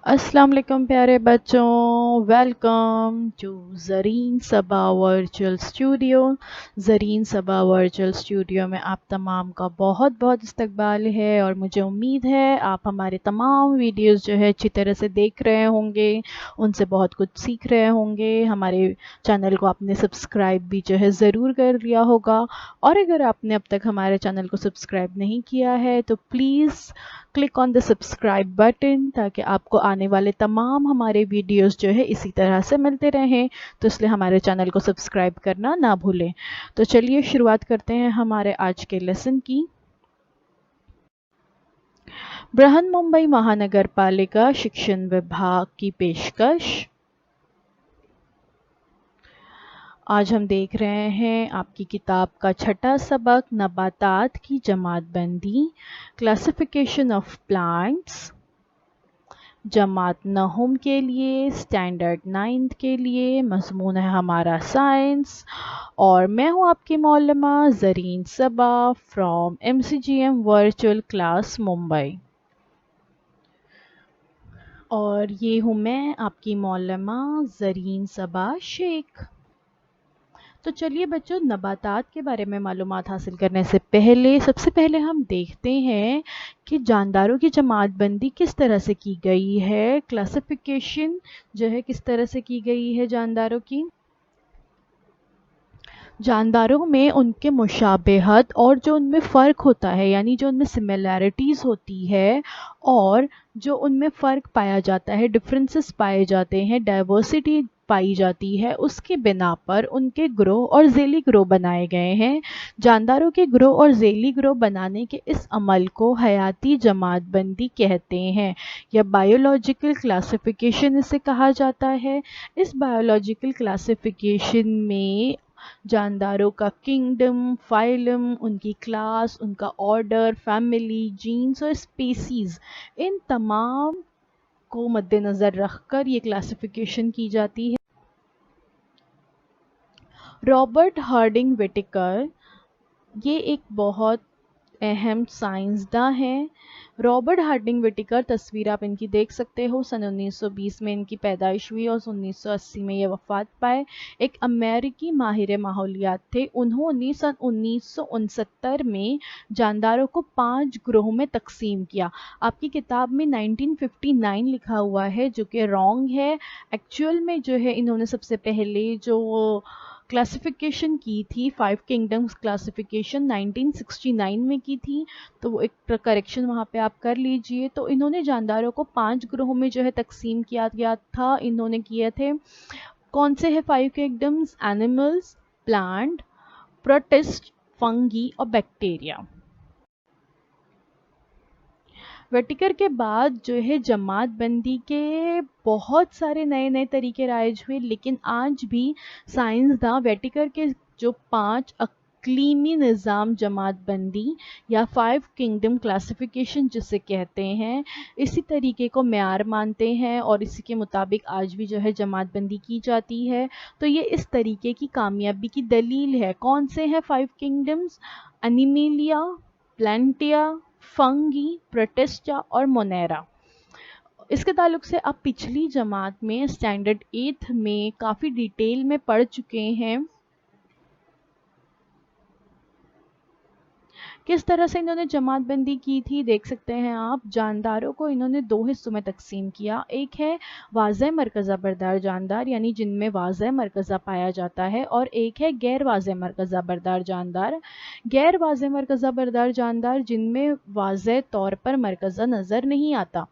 अस्सलाम वालेकुम प्यारे बच्चों, welcome to Zareen Saba virtual studio. Zareen Saba virtual studio में आप तमाम का बहुत बहुत इस्तकबाल है और मुझे उम्मीद है आप हमारे तमाम वीडियोस जो है अच्छी तरह से देख रहे होंगे, उनसे बहुत कुछ सीख रहे होंगे। हमारे चैनल को आपने सब्सक्राइब भी जो है ज़रूर कर लिया होगा, और अगर आपने अब तक हमारे चैनल को सब्सक्राइब नहीं किया है तो please click on the subscribe button, ताकि आपको आने वाले तमाम हमारे वीडियोस जो है इसी तरह से मिलते रहें। तो इसलिए हमारे चैनल को सब्सक्राइब करना ना भूलें। तो चलिए शुरुआत करते हैं हमारे आज के लेसन की। बृहन मुंबई महानगर पालिका शिक्षण विभाग की पेशकश। आज हम देख रहे हैं आपकी किताब का छठा सबक, नबातात की जमात बंदी, क्लासिफिकेशन ऑफ प्लांट्स। जमात नहुम के लिए, स्टैंडर्ड 9th के लिए। मज़मून है हमारा साइंस, और मैं हूँ आपकी मौलमा Zareen Saba from MCGM virtual class Mumbai. और ये हूँ मैं आपकी मौलमा ज़रीन सबा शेख। तो चलिए बच्चों, नबातात के बारे में मालूमात हासिल करने से पहले सबसे पहले हम देखते हैं कि जानदारों की जमात बंदी किस तरह से की गई है, क्लासिफिकेशन जो है किस तरह से की गई है जानदारों की। जानदारों में उनके मुशाबहत और जो उनमें फ़र्क होता है, यानी जो उनमें सिमिलैरिटीज़ होती है और जो उनमें फ़र्क पाया जाता है, डिफरेंसेस पाए जाते हैं, डाइवर्सिटी पाई जाती है, उसके बिना पर उनके ग्रोह और ज़ेली ग्रोह बनाए गए हैं। जानदारों के ग्रोह और ज़ेली ग्रोह बनाने के इस अमल को हयाती जमात बंदी कहते हैं, या बायोलॉजिकल क्लासिफिकेशन इसे कहा जाता है। इस बायोलॉजिकल क्लासिफिकेशन में जानदारों का किंगडम, फाइलम, उनकी क्लास, उनका ऑर्डर, फैमिली, जीन्स और स्पीसीज, इन तमाम को मद्देनज़र रखकर ये क्लासिफिकेशन की जाती है। रॉबर्ट हार्डिंग व्हिटेकर ये एक बहुत अहम साइंसदां हैं। रॉबर्ट हार्डिंग व्हिटेकर, तस्वीर आप इनकी देख सकते हो, सन 1920 में इनकी पैदाइश हुई और 1980 में ये वफात पाए। एक अमेरिकी माहिर माहौलियात थे। उन्होंने सन 1969 में जानदारों को 5 ग्रोह में तकसीम किया। आपकी किताब में 1959 लिखा हुआ है, जो कि रॉन्ग है। एक्चुअल में जो है इन्होंने सबसे पहले जो क्लासिफिकेशन की थी, 5 किंगडम्स क्लासिफिकेशन 1969 में की थी, तो वो एक करेक्शन वहाँ पे आप कर लीजिए। तो इन्होंने जानदारों को 5 ग्रोह में जो है तकसीम किया गया था। इन्होंने किए थे, कौन से है 5 kingdoms? Animals, plant, protist, fungi और बैक्टीरिया। व्हिटेकर के बाद जो है जमात बंदी के बहुत सारे नए नए तरीके राइज हुए, लेकिन आज भी साइंसदां व्हिटेकर के जो 5 अक़लीमी निज़ाम जमात बंदी या 5 किंगडम क्लासिफिकेशन जिसे कहते हैं, इसी तरीके को मेयार मानते हैं और इसी के मुताबिक आज भी जो है जमात बंदी की जाती है। तो ये इस तरीके की कामयाबी की दलील है। कौन से हैं 5 किंगडम्स? एनिमेलिया, प्लांटिया, फंगी, प्रोटिस्टा और मोनेरा। इसके ताल्लुक से आप पिछली जमात में स्टैंडर्ड 8th में काफ़ी डिटेल में पढ़ चुके हैं किस तरह से इन्होंने जमात बंदी की थी। देख सकते हैं आप, जानदारों को इन्होंने 2 हिस्सों में तकसीम किया। एक है वाज़े मरकज़ा बरदार जानदार, यानी जिनमें वाज़े मरकज़ा पाया जाता है, और एक है गैर वाज़े मरकज़ा बरदार जानदार। गैर वाज़े मरकज़ा बरदार जानदार जिनमें वाज़े तौर पर मरकज़ा नज़र नहीं आता।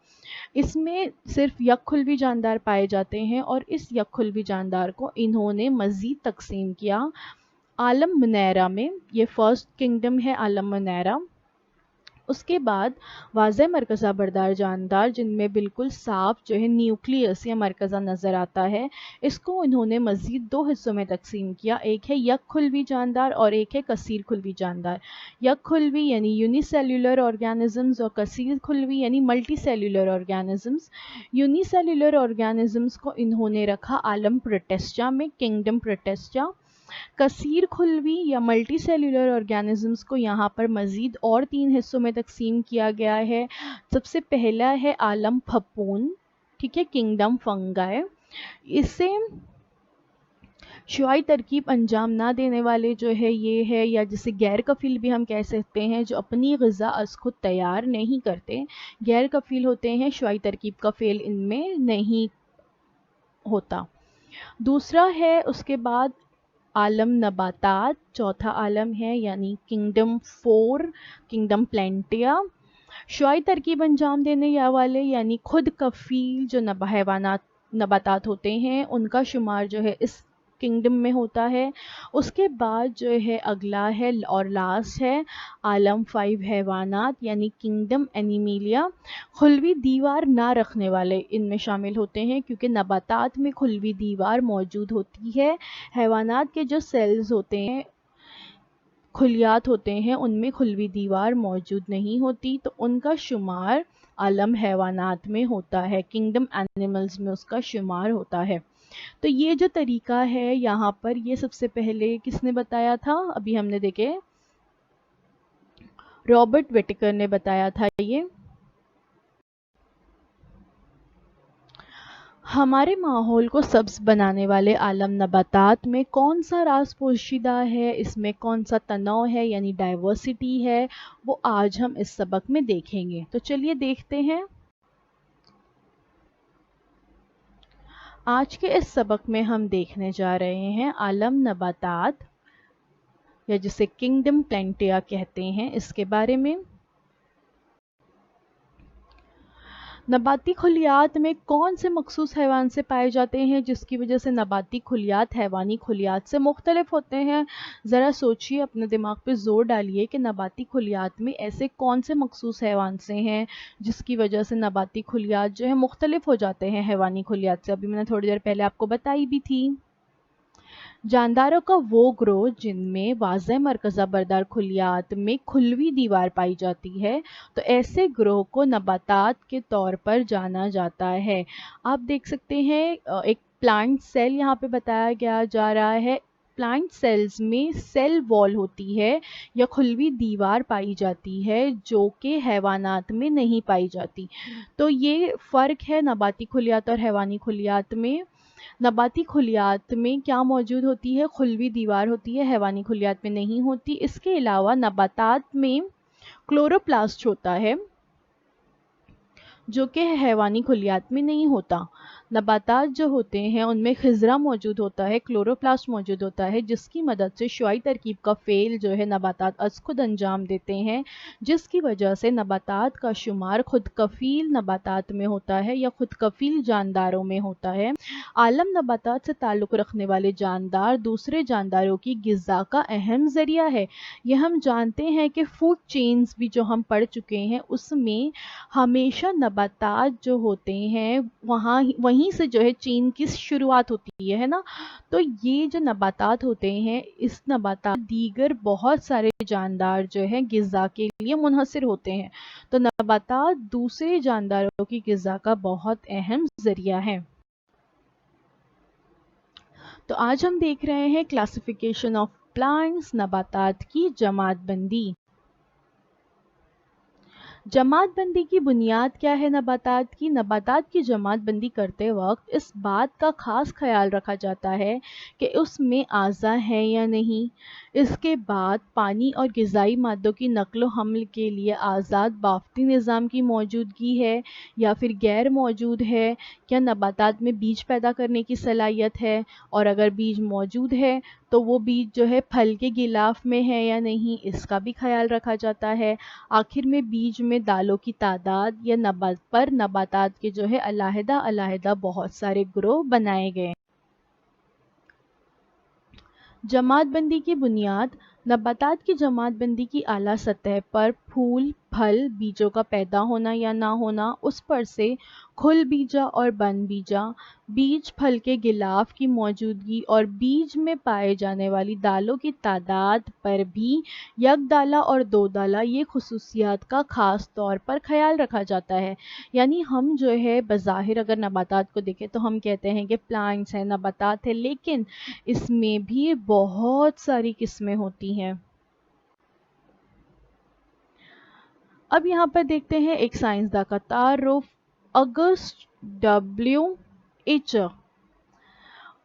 इसमें सिर्फ यकखुलवी जानदार पाए जाते हैं, और इस यकखुलवी जानदार को इन्होंने मज़ीद तकसीम किया आलम मुनैरा में। ये फर्स्ट किंगडम है आलम मुनैरा। उसके बाद वाज़े मरकज़ा बरदार जानदार जिनमें बिल्कुल साफ जो है न्यूक्लियस या मरकज़ा नज़र आता है, इसको इन्होंने मज़ीद 2 हिस्सों में तकसीम किया। एक है यकखुलवी जानदार और एक है कसीर खुलवी जानदार। यकखुलवी यानी यूनिसेल्युलर ऑर्गेनिजम्स और कसीर खुलवी यानी multi cellular organisms. Unicellular organisms को इन्होंने रखा आलम प्रोटिस्टा में, किंगडम प्रोटिस्टा। कसीर खुलवी या मल्टी सेल्युलर ऑर्गेनिजम्स को यहाँ पर मज़ीद और 3 हिस्सों में तकसीम किया गया है। सबसे पहला है आलम फपून, ठीक है, किंगडम फंगाई। इससे शुआई तरकीब अंजाम ना देने वाले जो है ये है, या जिसे गैर कफील भी हम कह सकते हैं, जो अपनी ग़िज़ा अज़ खुद तैयार नहीं करते, गैर कफील होते हैं, शुआई तरकीब का फ़ेल इनमें नहीं होता। दूसरा है उसके बाद आलम नबातात, चौथा आलम है यानी किंगडम 4, किंगडम प्लेंटिया। शुआई तरकीब अंजाम देने या वाले यानी खुद कफील जो हैवानात नबातात होते हैं, उनका शुमार जो है इस किंगडम में होता है। उसके बाद जो है अगला है और लास्ट है आलम 5 हैवानात यानी किंगडम एनिमीलिया। खुलवी दीवार ना रखने वाले इनमें शामिल होते हैं, क्योंकि नबातात में खुलवी दीवार मौजूद होती है। हैवानात के जो सेल्स होते हैं, खुलियात होते हैं, उनमें खुलवी दीवार मौजूद नहीं होती, तो उनका शुमार आलम हैवानात में होता है, किंगडम एनिमल्स में उसका शुमार होता है। तो ये जो तरीका है यहाँ पर, ये सबसे पहले किसने बताया था? अभी हमने देखे रॉबर्ट विटेकर ने बताया था। ये हमारे माहौल को सब्ज बनाने वाले आलम नबातात में कौन सा राज पोशीदा है, इसमें कौन सा तनौ है यानी डाइवर्सिटी है, वो आज हम इस सबक में देखेंगे। तो चलिए देखते हैं। आज के इस सबक में हम देखने जा रहे हैं आलम नबातात या जिसे किंगडम प्लेंटिया कहते हैं, इसके बारे में। नबाती खुलियात में कौन से मखसूस हैवान से पाए जाते हैं जिसकी वजह से नबाती खुलियात हैवानी खुलियात से मुख्तलिफ होते हैं? ज़रा सोचिए, अपने दिमाग पे ज़ोर डालिए कि नबाती खुलियात में ऐसे कौन से मखसूस हैवान से हैं जिसकी वजह से नबाती खुलियात जो है मुख्तलिफ हो जाते हैं हैवानी खुलियात से। अभी मैंने थोड़ी देर पहले आपको बताई भी थी। जानदारों का वो ग्रोह जिनमें वाज़ेह मरकज़ा बरदार खुलियात में खुलवी दीवार पाई जाती है, तो ऐसे ग्रोह को नबातात के तौर पर जाना जाता है। आप देख सकते हैं एक प्लांट सेल यहाँ पे बताया गया जा रहा है। प्लांट सेल्स में सेल वॉल होती है या खुलवी दीवार पाई जाती है, जो कि हैवानात में नहीं पाई जाती। तो ये फ़र्क है नबाती खुलियात और हैवानी खुलियात में। नबाती खुलियात में क्या मौजूद होती है? खुलवी दीवार होती है, हैवानी खुलियात में नहीं होती। इसके अलावा नबातात में क्लोरोप्लास्ट होता है, जो कि हैवानी खुलियात में नहीं होता। नबातात जो होते हैं उनमें खिज़रा मौजूद होता है, क्लोरोप्लास्ट मौजूद होता है, जिसकी मदद से शुआई तरकीब का फ़ेल जो है नबातात अज़ खुद अंजाम देते हैं, जिसकी वजह से नबातात का शुमार खुद कफ़ील नबातात में होता है या खुद कफ़ील जानदारों में होता है। आलम नबातात से ताल्लुक़ रखने वाले जानदार दूसरे जानदारों की ग़िज़ा का अहम ज़रिया है। यह हम जानते हैं कि फ़ूड चेन्स भी जो हम पढ़ चुके हैं, उसमें हमेशा नबातात जो होते हैं वहीं से जो है चेन की शुरुआत होती है ना। तो ये जो नबातात होते हैं, इस नबातात दीगर बहुत सारे जानदार जो हैं ग़िज़ा के लिए मुनहसर होते हैं। तो नबातात दूसरे जानदारों की ग़िज़ा का बहुत अहम ज़रिया है। तो आज हम देख रहे हैं क्लासिफिकेशन ऑफ प्लांट्स, नबातात की जमात बंदी। जमात बंदी की बुनियाद क्या है नबातात की? नबातात की जमात बंदी करते वक्त इस बात का ख़ास ख्याल रखा जाता है कि उसमें आज़ा हैं या नहीं। इसके बाद पानी और ग़िज़ाई मादों की नक़्ल व हम्ल के लिए आज़ाद बाफ़ती निज़ाम की मौजूदगी है या फिर गैर मौजूद है। क्या नबातात में बीज पैदा करने की सलाहियत है, और अगर बीज मौजूद है तो वो बीज जो है फल के गिलाफ में है या नहीं, इसका भी ख्याल रखा जाता है। आखिर में बीज में दालों की तादाद या नबातात के जो है अलहदा अलहदा बहुत सारे ग्रोह बनाए गए। जमात बंदी की बुनियाद। नबातात की जमात बंदी की आला सतह पर फूल, फल, बीजों का पैदा होना या ना होना, उस पर से खुल बीजा और बन बीजा, बीज फल के गिलाफ की मौजूदगी और बीज में पाए जाने वाली दालों की तादाद पर भी एक दाला और दो दाला ये खुसूसियात का ख़ास तौर पर ख्याल रखा जाता है। यानी हम जो है बज़ाहिर अगर नबातात को देखें तो हम कहते हैं कि प्लांट्स हैं, नबातात है, लेकिन इसमें भी बहुत सारी किस्में होती हैं। अब यहाँ पर देखते हैं एक साइंसदान का तारुफ। अगस्त डब्ल्यू ईचर।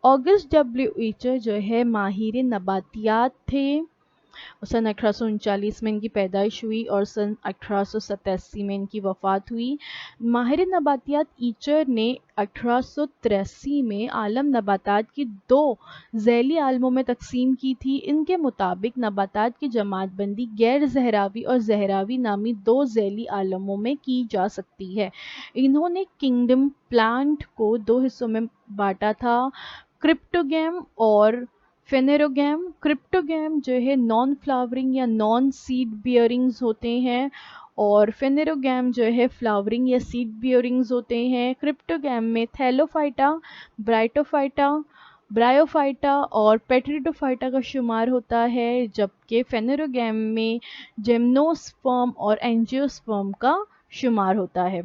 ऑगस्ट डब्ल्यू ईचर जो है माहिर नबातियात थे। सन 1839 में इनकी पैदाइश हुई और सन 1887 में इनकी वफात हुई। माहिर नबातियात ईचर ने 1883 में आलम नबातात की 2 ज़ैली आलमों में तकसीम की थी। इनके मुताबिक नबातात की जमात बंदी गैर ज़हरावी और ज़हरावी नामी 2 ज़ैली आलमों में की जा सकती है। इन्होंने किंगडम प्लांट को 2 हिस्सों में बांटा था, क्रिप्टोगैम और फेनेरोगैम। क्रिप्टोगैम जो है नॉन फ्लावरिंग या नॉन सीड बियरिंग्स होते हैं और फेनेरोगैम जो है फ्लावरिंग या सीड बियरिंग्स होते हैं। क्रिप्टोगैम में थैलोफाइटा, ब्रायोफाइटा और पेट्रिडोफाइटा का शुमार होता है, जबकि फेनेरोगैम में जिम्नोस्पर्म और एंजियोस्पर्म का शुमार होता है।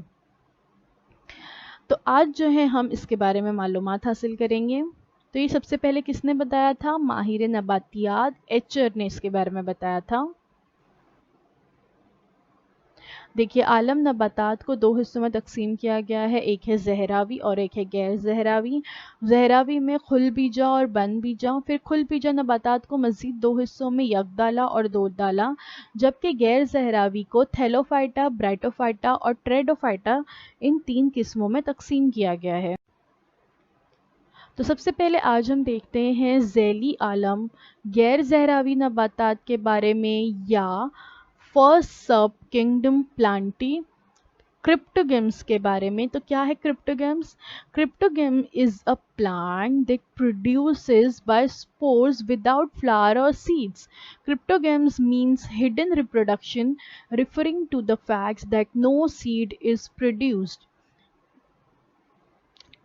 तो आज जो है हम इसके बारे में मालूमात हासिल करेंगे। तो ये सबसे पहले किसने बताया था? माहिर नबातियात एचर ने इसके बारे में बताया था। देखिए, आलम नबातात को 2 हिस्सों में तकसीम किया गया है, एक है ज़हरावी और एक है गैर ज़हरावी। ज़हरावी में खुलबीजा और बन बीजा। फिर खुलबीजा नबातात को मज़ीद 2 हिस्सों में यकदाला और दोदाला, जबकि गैर ज़हरावी को थैलोफाइटा, ब्राइटोफाइटा और ट्रेडोफाइटा इन 3 किस्मों में तकसीम किया गया है। तो सबसे पहले आज हम देखते हैं ज़ैली आलम गैर ज़हरावी नबातात के बारे में, या फर्स्ट सब किंगडम प्लांटी क्रिप्टोगेम्स के बारे में। तो क्या है cryptogams? Cryptogam is a plant that produces by spores without flower और seeds. Cryptogams means hidden reproduction, referring to the fact that no seed is produced.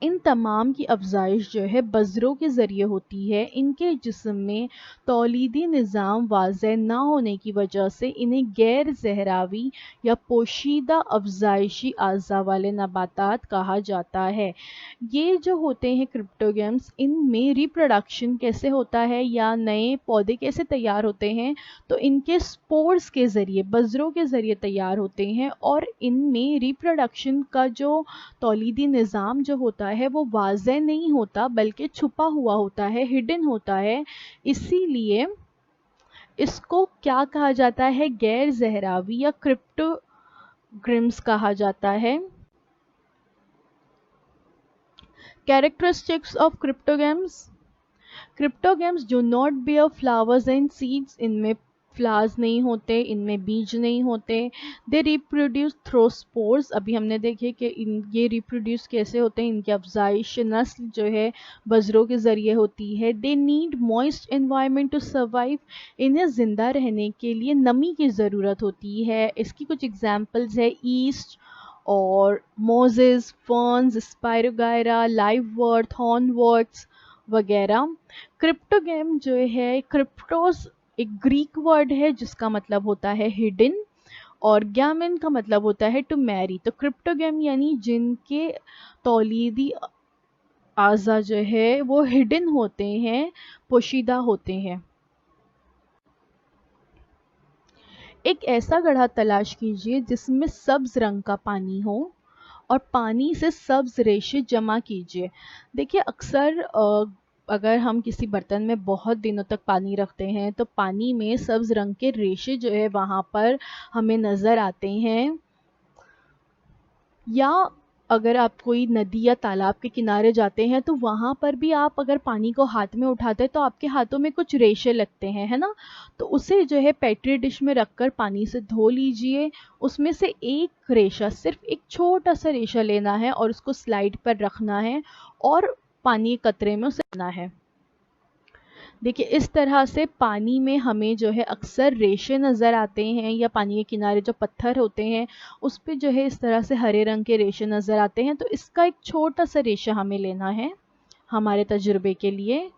इन तमाम की अफजाइश जो है बज़रों के ज़रिए होती है। इनके जिस्म में तौलीदी निज़ाम वाज़ेह ना होने की वजह से इन्हें गैर ज़हरावी या पोशीदा अफजाइशी अज़ा वाले नबातात कहा जाता है। ये जो होते हैं क्रिप्टोगेम्स, इनमें रिप्रोडक्शन कैसे होता है या नए पौधे कैसे तैयार होते हैं? तो इनके स्पोर्स के ज़रिए, बज़रों के ज़रिए तैयार होते हैं और इनमें रिप्रोडक्शन का जो तौलीदी निज़ाम जो होता है वो वाज़ेह नहीं होता, बल्कि छुपा हुआ होता है, हिडन होता है। इसीलिए इसको क्या कहा जाता है? गैर ज़हरावी या क्रिप्टोगेम्स कहा जाता है। Characteristics of cryptogams. Cryptogams do not bear flowers and seeds. इनमें फ्लावर्स नहीं होते, इनमें बीज नहीं होते। They reproduce through spores. अभी हमने देखे कि ये रिप्रोड्यूस कैसे होते हैं, इनकी अफजाइश नस्ल जो है बज़रों के ज़रिए होती है। They need moist environment to survive. इन्हें ज़िंदा रहने के लिए नमी की ज़रूरत होती है। इसकी कुछ एग्जांपल्स है ईस्ट और मोजेस, फर्न्स, स्पायरोगायरा, लाइववर्ट, हॉर्नवर्ट्स वगैरह। क्रिप्टोगेम जो है, क्रिप्टोस एक ग्रीक वर्ड है जिसका मतलब होता है हिडन और गैमन का मतलब होता है टू मैरी। तो क्रिप्टोगेम यानी जिनके तौलीदी आज़ा जो है वो हिडन होते हैं, पोशीदा होते हैं। एक ऐसा गड्ढा तलाश कीजिए जिसमें सब्ज रंग का पानी हो और पानी से सब्ज रेशे जमा कीजिए। देखिए, अक्सर अगर हम किसी बर्तन में बहुत दिनों तक पानी रखते हैं तो पानी में सब्ज रंग के रेशे जो है वहाँ पर हमें नज़र आते हैं। या अगर आप कोई नदी या तालाब के किनारे जाते हैं तो वहाँ पर भी आप अगर पानी को हाथ में उठाते हैं तो आपके हाथों में कुछ रेशे लगते हैं, है ना? तो उसे जो है पेट्री डिश में रखकर पानी से धो लीजिए। उसमें से एक रेशा, सिर्फ एक छोटा सा रेशा लेना है और उसको स्लाइड पर रखना है और पानी के कतरे में उसे लेना है। देखिए, इस तरह से पानी में हमें जो है अक्सर रेशे नज़र आते हैं, या पानी के किनारे जो पत्थर होते हैं उस पे जो है इस तरह से हरे रंग के रेशे नज़र आते हैं। तो इसका एक छोटा सा रेशा हमें लेना है हमारे तजुर्बे के लिए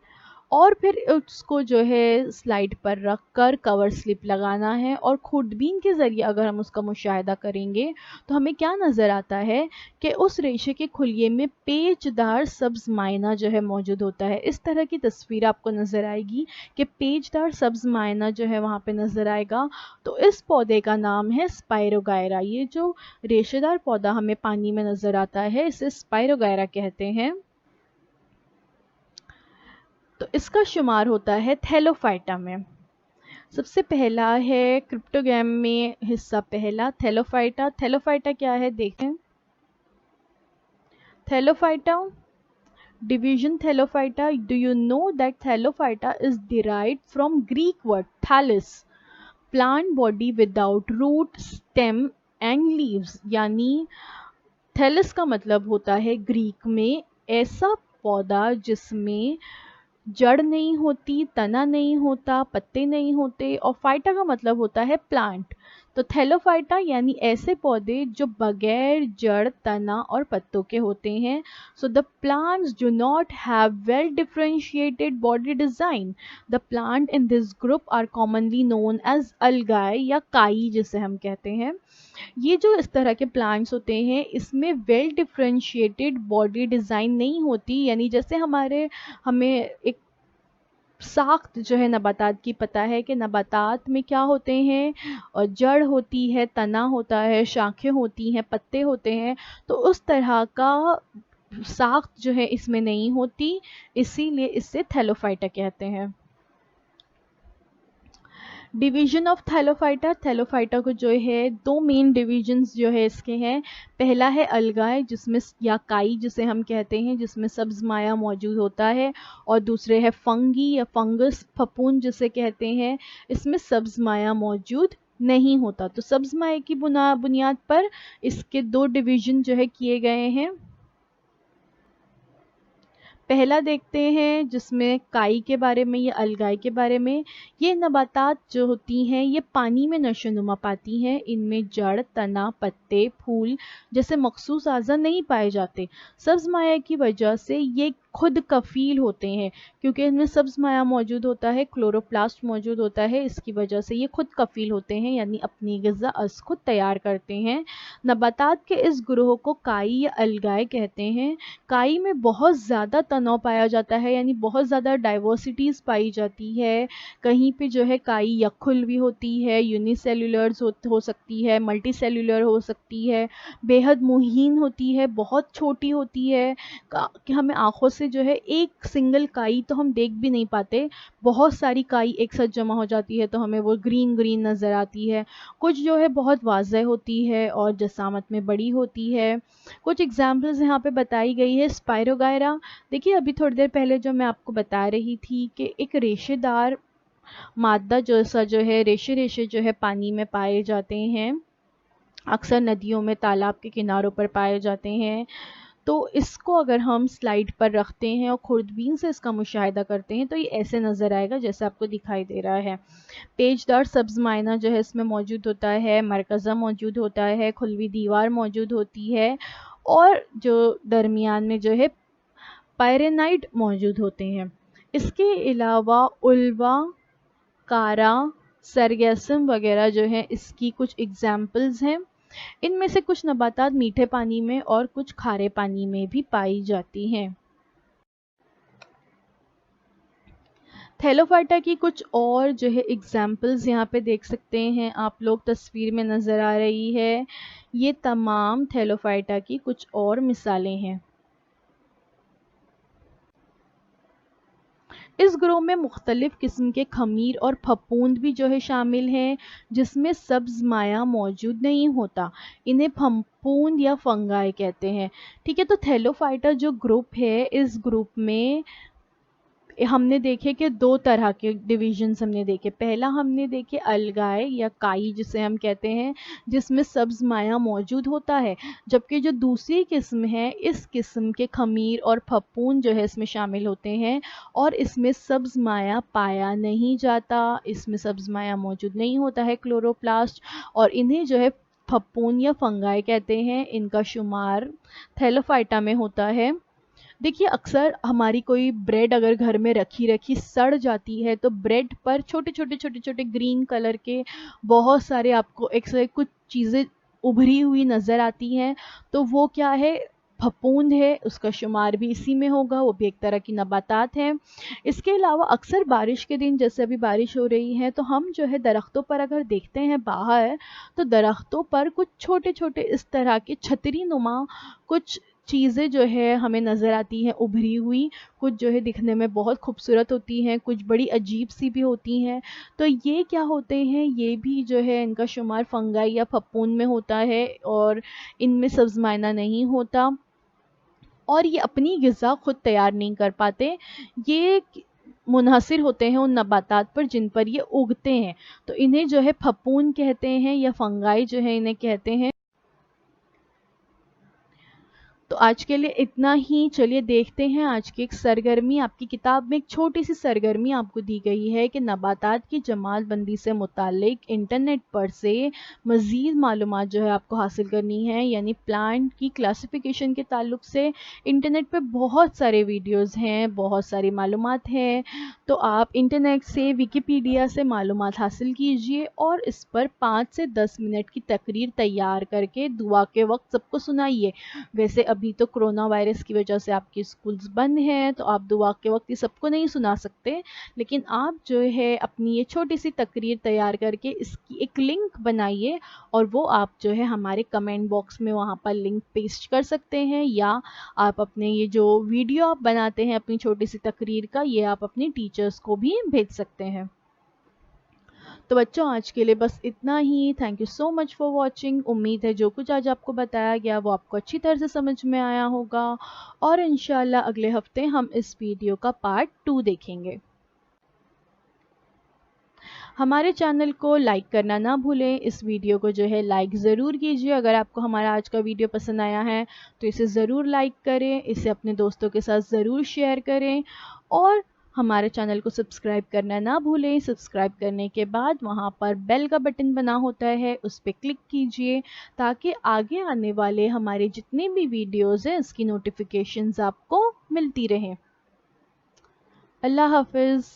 और फिर उसको जो है स्लाइड पर रख कर कवर स्लिप लगाना है, और खुर्दबीन के ज़रिए अगर हम उसका मुशाहिदा करेंगे तो हमें क्या नज़र आता है कि उस रेशे के खुलिये में पेचदार सब्ज़ मायना जो है मौजूद होता है। इस तरह की तस्वीर आपको नज़र आएगी कि पेचदार सब्ज़ मायना जो है वहाँ पे नज़र आएगा। तो इस पौधे का नाम है स्पाइरोगायरा। ये जो रेशेदार पौधा हमें पानी में नज़र आता है इसे स्पाइरोगायरा कहते हैं। तो इसका शुमार होता है थैलोफाइटा में। सबसे पहला है क्रिप्टोगैम में हिस्सा पहला थैलोफाइटा। थैलोफाइटा क्या है देखें। Thallophyta division thallophyta, do you know that thallophyta is derived from Greek word thallus, plant body without root stem and leaves. यानी थैलिस का मतलब होता है ग्रीक में ऐसा पौधा जिसमें जड़ नहीं होती, तना नहीं होता, पत्ते नहीं होते, और फाइटा का मतलब होता है प्लांट। तो थैलोफाइटा यानी ऐसे पौधे जो बगैर जड़, तना और पत्तों के होते हैं। So the plants do not have well differentiated body design. The plants in this group are commonly known as algae या काई जिसे हम कहते हैं। ये जो इस तरह के प्लांट्स होते हैं इसमें वेल डिफरेंशिएटेड बॉडी डिज़ाइन नहीं होती, यानी जैसे हमें एक साख्त जो है नबातात की पता है कि नबातात में क्या होते हैं, और जड़ होती है, तना होता है, शाखें होती हैं, पत्ते होते हैं। तो उस तरह का साख्त जो है इसमें नहीं होती, इसीलिए इसे थैलोफाइटा कहते हैं। Division of Thallophyta. थैलोफाइटा को जो है दो मेन डिवीजन्स जो है इसके हैं। पहला है अलगाए जिसमें या काई जिसे हम कहते हैं, जिसमें सब्ज माया मौजूद होता है, और दूसरे है फंगी या फंगस, फपूंद जिसे कहते हैं, इसमें सब्ज माया मौजूद नहीं होता। तो सब्ज माया की बुनियाद पर इसके दो डिवीजन जो है किए गए हैं। पहला देखते हैं जिसमें काई के बारे में या अलगाई के बारे में। ये नबातात जो होती हैं ये पानी में नशोनुमा पाती हैं। इनमें जड़, तना, पत्ते, फूल जैसे मखसूस अज़ा नहीं पाए जाते। सब्ज माया की वजह से ये खुद कफील होते हैं, क्योंकि इनमें सब्ज माया मौजूद होता है, क्लोरोप्लास्ट मौजूद होता है, इसकी वजह से ये खुद कफील होते हैं, यानी अपनी ग़िज़ा अज़ खुद तैयार करते हैं। नबातात के इस ग्रोह को काई या अलगाए कहते हैं। काई में बहुत ज़्यादा तनाव पाया जाता है, यानी बहुत ज़्यादा डाइवर्सिटीज़ पाई जाती है। कहीं पे जो है काई यखुल भी होती है, यूनिसेल्युलर्स हो सकती है, मल्टी सेल्युलर हो सकती है, बेहद मुहीन होती है, बहुत छोटी होती है कि हमें आँखों से जो है एक सिंगल काई तो हम देख भी नहीं पाते, बहुत सारी काई एक साथ जमा हो जाती है तो हमें वो ग्रीन ग्रीन नज़र आती है। कुछ जो है बहुत वाज़ह होती है और जसामत में बड़ी होती है। कुछ एग्जाम्पल्स यहाँ पे बताई गई है। स्पाइरोगायरा, देखिए अभी थोड़ी देर पहले जो मैं आपको बता रही थी कि एक रेशेदार मादा जैसा जो है रेशे रेशे जो है पानी में पाए जाते हैं, अक्सर नदियों में, तालाब के किनारों पर पाए जाते हैं। तो इसको अगर हम स्लाइड पर रखते हैं और खुर्दबीन से इसका मुशाहिदा करते हैं तो ये ऐसे नज़र आएगा जैसे आपको दिखाई दे रहा है। पेचदार सब्ज मायना जो है इसमें मौजूद होता है, मरकज़ा मौजूद होता है, खुलवी दीवार मौजूद होती है, और जो दरमियान में जो है पायरेनाइट मौजूद होते हैं। इसके अलावा उल्वा, कारा, सरगेसम वगैरह जो है इसकी कुछ एग्जाम्पल्स हैं। इनमें से कुछ नबातात मीठे पानी में और कुछ खारे पानी में भी पाई जाती हैं। थैलोफाइटा की कुछ और जो है एग्जाम्पल्स यहाँ पे देख सकते हैं आप लोग, तस्वीर में नज़र आ रही है। ये तमाम थैलोफाइटा की कुछ और मिसालें हैं। इस ग्रोह में मुख्तलिफ किस्म के खमीर और फफूंद भी जो है शामिल हैं, जिसमें सब्ज माया मौजूद नहीं होता। इन्हें फफूंद या फंगाई कहते हैं। ठीक है, तो थैलोफाइटा जो ग्रुप है, इस ग्रुप में हमने देखे कि दो तरह के डिविजन्स हमने देखे। पहला हमने देखे अलगाए या काई जिसे हम कहते हैं, जिसमें सब्ज माया मौजूद होता है, जबकि जो दूसरी किस्म है इस किस्म के खमीर और फफूंद जो है इसमें शामिल होते हैं, और इसमें सब्ज माया पाया नहीं जाता, इसमें सब्ज माया मौजूद नहीं होता है, क्लोरोप्लास्ट, और इन्हें जो है फफूंद या फंगाई कहते हैं। इनका शुमार थैलोफाइटा में होता है। देखिए अक्सर हमारी कोई ब्रेड अगर घर में रखी रखी सड़ जाती है तो ब्रेड पर छोटे छोटे छोटे छोटे ग्रीन कलर के बहुत सारे आपको एक से एक कुछ चीज़ें उभरी हुई नज़र आती हैं, तो वो क्या है, फफूंद है, उसका शुमार भी इसी में होगा, वो भी एक तरह की नबातात हैं। इसके अलावा अक्सर बारिश के दिन, जैसे अभी बारिश हो रही है, तो हम जो है दरख्तों पर अगर देखते हैं बाहर, तो दरख्तों पर कुछ छोटे छोटे इस तरह के छतरी नुमा कुछ चीज़ें जो है हमें नज़र आती हैं उभरी हुई। कुछ जो है दिखने में बहुत खूबसूरत होती हैं, कुछ बड़ी अजीब सी भी होती हैं। तो ये क्या होते हैं, ये भी जो है इनका शुमार फंगाई या फफूंद में होता है और इनमें सब्ज़ मायना नहीं होता, और ये अपनी ग़िज़ा खुद तैयार नहीं कर पाते। ये मुनहसिर होते हैं उन नबातात पर जिन पर ये उगते हैं, तो इन्हें जो है फफूंद कहते हैं या फंगाई जो है इन्हें कहते हैं। तो आज के लिए इतना ही। चलिए देखते हैं आज की एक सरगर्मी। आपकी किताब में एक छोटी सी सरगर्मी आपको दी गई है कि नबातात की जमात बंदी से मुतालिक इंटरनेट पर से मज़ीद मालूमात जो है आपको हासिल करनी है, यानी प्लांट की क्लासिफिकेशन के ताल्लुक से इंटरनेट पे बहुत सारे वीडियोस हैं, बहुत सारी मालूमात हैं। तो आप इंटरनेट से, विकिपीडिया से मालूमात हासिल कीजिए और इस पर 5 से 10 मिनट की तकरीर तैयार करके दुआ के वक्त सबको सुनाइए। वैसे अभी तो कोरोना वायरस की वजह से आपके स्कूल्स बंद हैं, तो आप दुआ के वक्त ये सबको नहीं सुना सकते, लेकिन आप जो है अपनी ये छोटी सी तकरीर तैयार करके इसकी एक लिंक बनाइए और वो आप जो है हमारे कमेंट बॉक्स में वहाँ पर लिंक पेस्ट कर सकते हैं, या आप अपने ये जो वीडियो आप बनाते हैं अपनी छोटी सी तकरीर का, ये आप अपनी टीचर्स को भी भेज सकते हैं। तो बच्चों आज के लिए बस इतना ही। Thank you so much for watching. उम्मीद है जो कुछ आज आपको बताया गया वो आपको अच्छी तरह से समझ में आया होगा, और इंशाल्लाह अगले हफ्ते हम इस वीडियो का पार्ट 2 देखेंगे। हमारे चैनल को लाइक करना ना भूलें। इस वीडियो को जो है लाइक ज़रूर कीजिए। अगर आपको हमारा आज का वीडियो पसंद आया है तो इसे ज़रूर लाइक करें, इसे अपने दोस्तों के साथ ज़रूर शेयर करें, और हमारे चैनल को सब्सक्राइब करना ना भूलें। सब्सक्राइब करने के बाद वहाँ पर बेल का बटन बना होता है, उस पर क्लिक कीजिए ताकि आगे आने वाले हमारे जितने भी वीडियोज़ हैं उसकी नोटिफिकेशंस आपको मिलती रहें। अल्लाह हाफ़िज़।